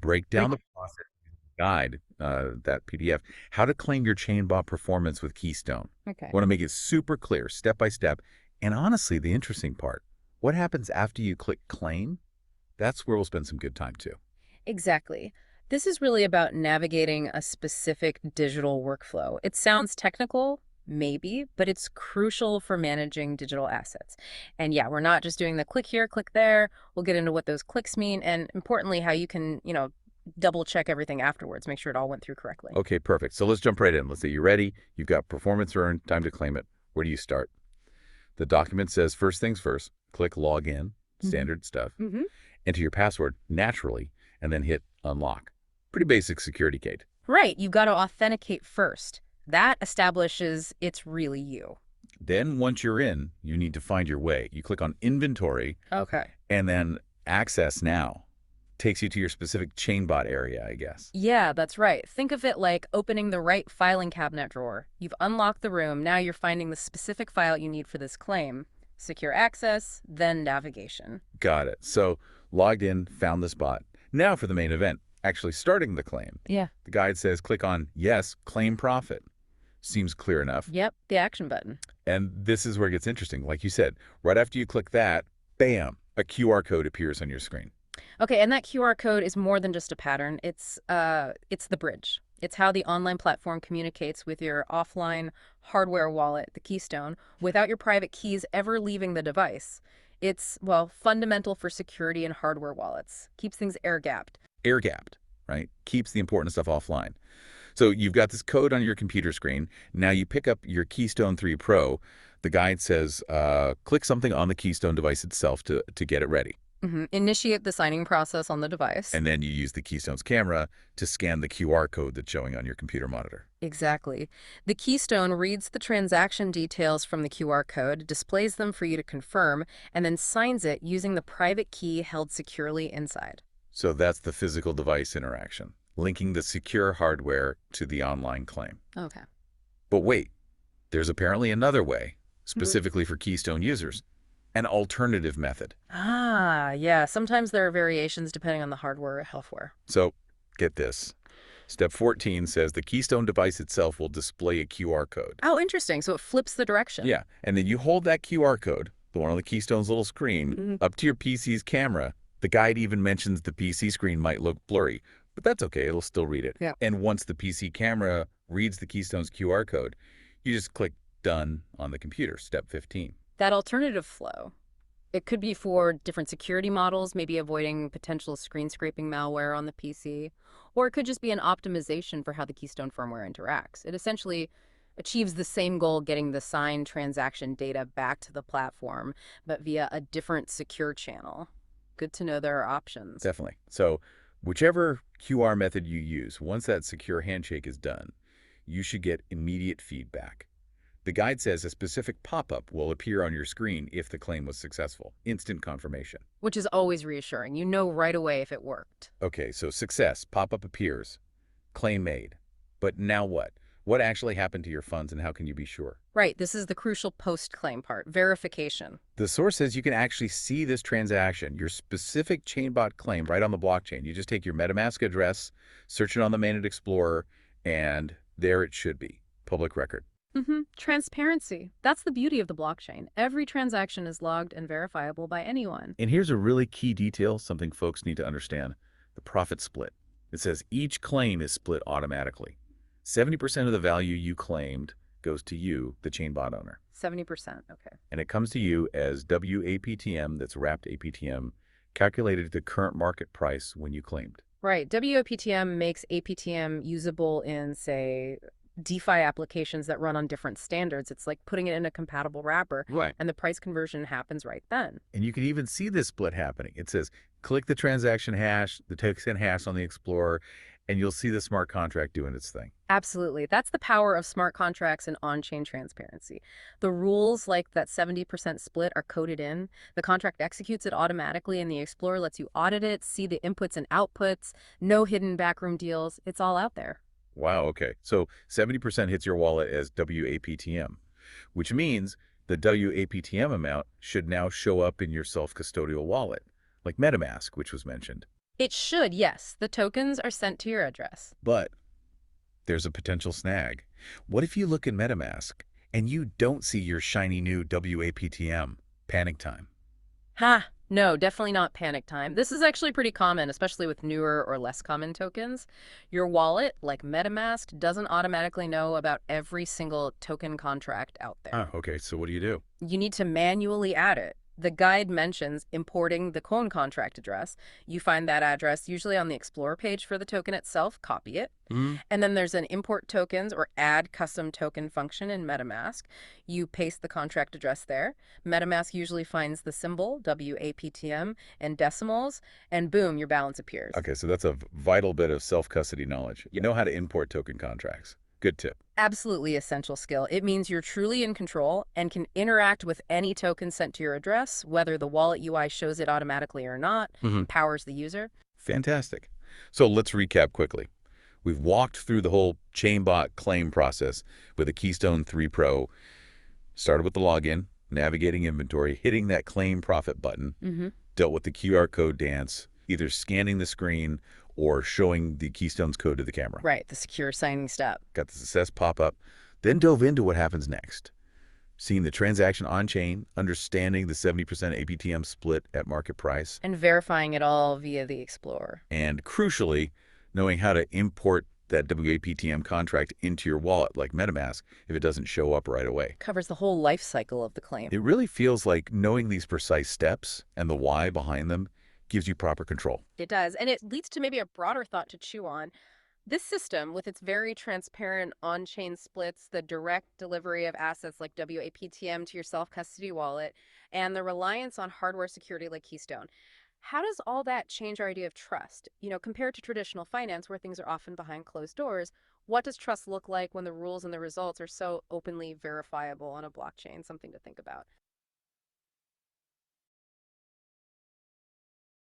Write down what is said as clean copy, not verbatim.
break down the process guide, that PDF, how to claim your ChainBot performance with Keystone. Okay. Want to make it super clear, step by step. And honestly, the interesting part, what happens after you click claim? That's where we'll spend some good time too. Exactly. This is really about navigating a specific digital workflow. It sounds technical, maybe, but it's crucial for managing digital assets. And yeah, we're not just doing the click here, click there. We'll get into what those clicks mean and importantly, how you can, double check everything afterwards, make sure it all went through correctly. Okay, perfect. So let's jump right in. Let's say you're ready. You've got performance earned, time to claim it. Where do you start? The document says first things first, click login, Hmm. standard stuff, Hmm. enter your password naturally, and then hit unlock. Pretty basic security gate. Right, you've got to authenticate first. That establishes it's really you. Then once you're in, you need to find your way. You click on inventory Okay. and then access now. Takes you to your specific ChainBot area, I guess. Yeah, that's right. Think of it like opening the right filing cabinet drawer. You've unlocked the room, now you're finding the specific file you need for this claim. Secure access, then navigation. Got it. So logged in, found the spot. Now for the main event, actually starting the claim. Yeah. The guide says click on yes, claim profit. Seems clear enough. Yep, the action button. And this is where it gets interesting. Like you said, right after you click that, bam, a QR code appears on your screen. Okay, and that QR code is more than just a pattern. It's the bridge. It's how the online platform communicates with your offline hardware wallet, the Keystone, without your private keys ever leaving the device. It's, well, fundamental for security in hardware wallets. Keeps things air-gapped. Air gapped, right? Keeps the important stuff offline. So you've got this code on your computer screen. Now you pick up your Keystone 3 Pro. The guide says click something on the Keystone device itself to get it ready. Initiate the signing process on the device. And then you use the Keystone's camera to scan the QR code that's showing on your computer monitor. Exactly. The Keystone reads the transaction details from the QR code, displays them for you to confirm, and then signs it using the private key held securely inside. So that's the physical device interaction, linking the secure hardware to the online claim. Okay. But wait, there's apparently another way, Mhm. specifically for Keystone users, an alternative method. Ah, yeah. Sometimes there are variations depending on the hardware or software. So get this. Step 14 says the Keystone device itself will display a QR code. Oh, interesting. So it flips the direction. Yeah, and then you hold that QR code, the one on the Keystone's little screen, Mhm. up to your PC's camera. The guide even mentions the PC screen might look blurry, but that's okay, it'll still read it. Yeah. And once the PC camera reads the Keystone's QR code, you just click Done on the computer, step 15. That alternative flow, it could be for different security models, maybe avoiding potential screen scraping malware on the PC, or it could just be an optimization for how the Keystone firmware interacts. It essentially achieves the same goal, getting the signed transaction data back to the platform, but via a different secure channel. Good to know there are options. Definitely. So whichever QR method you use, once that secure handshake is done, you should get immediate feedback. The guide says a specific pop-up will appear on your screen if the claim was successful. Instant confirmation. Which is always reassuring. You know right away if it worked. Okay, so success, pop-up appears, claim made. But now what? What actually happened to your funds and how can you be sure? Right, this is the crucial post-claim part, verification. The source says you can actually see this transaction, your specific ChainBot claim right on the blockchain. You just take your Metamask address, search it on the Mainnet Explorer, and there it should be, public record. Transparency. That's the beauty of the blockchain. Every transaction is logged and verifiable by anyone. And here's a really key detail, something folks need to understand, the profit split. It says each claim is split automatically. 70% of the value you claimed goes to you, the ChainBot owner. 70%. Okay. And it comes to you as wAPTM, that's wrapped APTM, calculated at the current market price when you claimed. Right. wAPTM makes APTM usable in, say, DeFi applications that run on different standards. It's like putting it in a compatible wrapper, Right. and the price conversion happens right then. And you can even see this split happening. It says, click the transaction hash, the token hash on the Explorer, and you'll see the smart contract doing its thing. Absolutely. That's the power of smart contracts and on-chain transparency. The rules, like that 70% split, are coded in. The contract executes it automatically, and the Explorer lets you audit it, see the inputs and outputs, no hidden backroom deals. It's all out there. Wow, okay. So 70% hits your wallet as wAPTM, which means the wAPTM amount should now show up in your self-custodial wallet, like Metamask, which was mentioned. It should, yes. The tokens are sent to your address. But there's a potential snag. What if you look in Metamask and you don't see your shiny new wAPTM? Panic time. Ha! No, definitely not panic time. This is actually pretty common, especially with newer or less common tokens. Your wallet, like MetaMask, doesn't automatically know about every single token contract out there. Ah, okay, so what do you do? You need to manually add it. The guide mentions importing the clone contract address. You find that address usually on the Explorer page for the token itself, copy it. Hmm. And then there's an import tokens or add custom token function in MetaMask. You paste the contract address there. MetaMask usually finds the symbol, wAPTM, and decimals, and boom, your balance appears. Okay, so that's a vital bit of self-custody knowledge. You know how to import token contracts. Good tip. Absolutely essential skill. It means you're truly in control and can interact with any token sent to your address, whether the wallet UI shows it automatically or not, Hmm. empowers the user. Fantastic. So let's recap quickly. We've walked through the whole ChainBot claim process with a Keystone 3 Pro. Started with the login, navigating inventory, hitting that claim profit button, Mm-hmm. dealt with the QR code dance, either scanning the screen or showing the Keystone's code to the camera. Right, the secure signing step. Got the success pop up, then dove into what happens next. Seeing the transaction on-chain, understanding the 70% APTM split at market price, And verifying it all via the Explorer. and crucially, knowing how to import that wAPTM contract into your wallet like MetaMask if it doesn't show up right away. Covers the whole life cycle of the claim. It really feels like knowing these precise steps and the why behind them gives you proper control. It does. And it leads to maybe a broader thought to chew on. This system, with its very transparent on chain splits, the direct delivery of assets like wAPTM to your self custody wallet, and the reliance on hardware security like Keystone, how does all that change our idea of trust? Compared to traditional finance, where things are often behind closed doors, what does trust look like when the rules and the results are so openly verifiable on a blockchain? Something to think about.